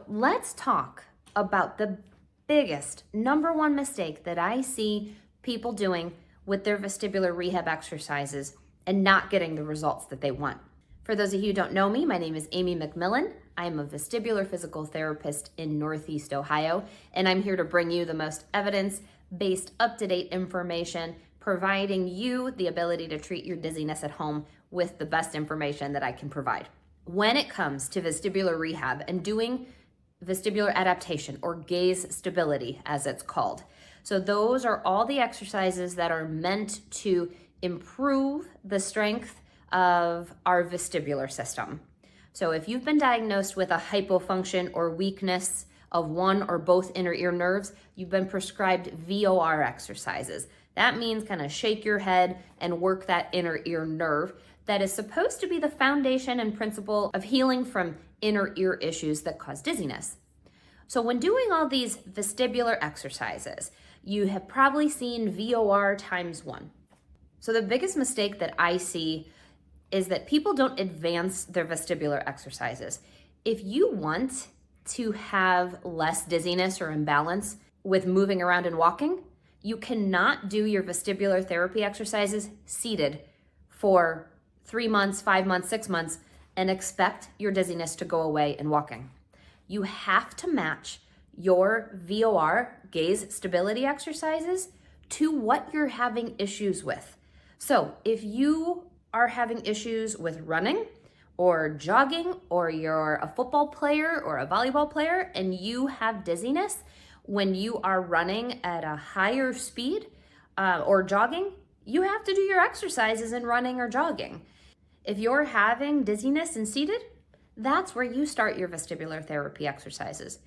Let's talk about the biggest number one mistake that I see people doing with their vestibular rehab exercises and not getting the results that they want. For those of you who don't know me, my name is Amy McMillin. I am a vestibular physical therapist in Northeast Ohio, and I'm here to bring you the most evidence-based, up-to-date information, providing you the ability to treat your dizziness at home with the best information that I can provide. When it comes to vestibular rehab and doing vestibular adaptation or gaze stability, as it's called. So those are all the exercises that are meant to improve the strength of our vestibular system. So if you've been diagnosed with a hypofunction or weakness of one or both inner ear nerves, you've been prescribed VOR exercises. That means kind of shake your head and work that inner ear nerve. That is supposed to be the foundation and principle of healing from inner ear issues that cause dizziness. So when doing all these vestibular exercises, you have probably seen VOR times 1. So the biggest mistake that I see is that people don't advance their vestibular exercises. If you want to have less dizziness or imbalance with moving around and walking, you cannot do your vestibular therapy exercises seated for 3 months, 5 months, 6 months, and expect your dizziness to go away in walking. You have to match your VOR, gaze stability exercises, to what you're having issues with. So if you are having issues with running or jogging, or you're a football player or a volleyball player and you have dizziness when you are running at a higher speed or jogging, you have to do your exercises in running or jogging. If you're having dizziness and seated, that's where you start your vestibular therapy exercises.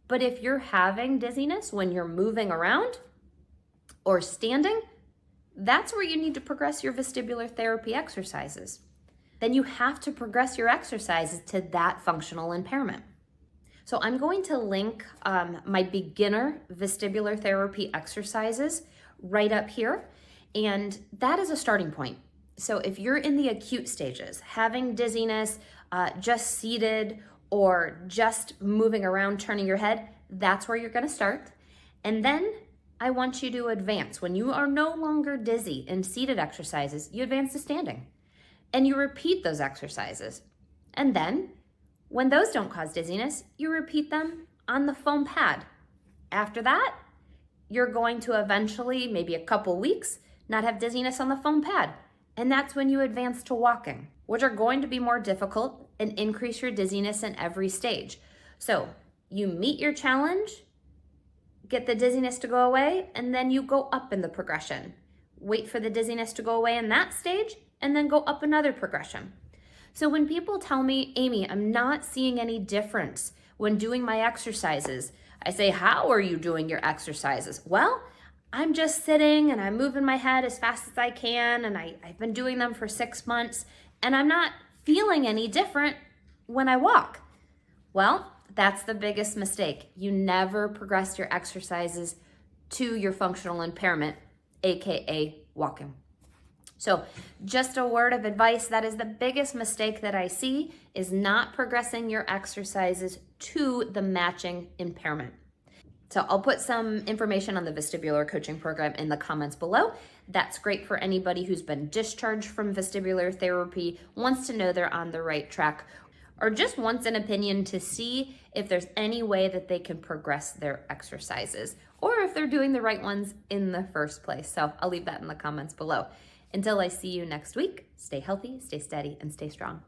But if you're having dizziness when you're moving around or standing, that's where you need to progress your vestibular therapy exercises. Then you have to progress your exercises to that functional impairment. So I'm going to link my beginner vestibular therapy exercises right up here. And that is a starting point. So if you're in the acute stages, having dizziness, just seated or just moving around, turning your head, that's where you're gonna start. And then I want you to advance. When you are no longer dizzy in seated exercises, you advance to standing. And you repeat those exercises. And then, when those don't cause dizziness, you repeat them on the foam pad. After that, you're going to eventually, maybe a couple weeks, not have dizziness on the foam pad. And that's when you advance to walking, which are going to be more difficult and increase your dizziness in every stage. So you meet your challenge, get the dizziness to go away, and then you go up in the progression. Wait for the dizziness to go away in that stage, and then go up another progression. So when people tell me, Amy, I'm not seeing any difference when doing my exercises, I say, how are you doing your exercises? Well, I'm just sitting and I'm moving my head as fast as I can, and I've been doing them for 6 months, and I'm not feeling any different when I walk. Well, that's the biggest mistake. You never progress your exercises to your functional impairment, AKA walking. So just a word of advice, that is the biggest mistake that I see, is not progressing your exercises to the matching impairment. So I'll put some information on the vestibular coaching program in the comments below. That's great for anybody who's been discharged from vestibular therapy, wants to know they're on the right track, or just wants an opinion to see if there's any way that they can progress their exercises, or if they're doing the right ones in the first place. So I'll leave that in the comments below. Until I see you next week, stay healthy, stay steady, and stay strong.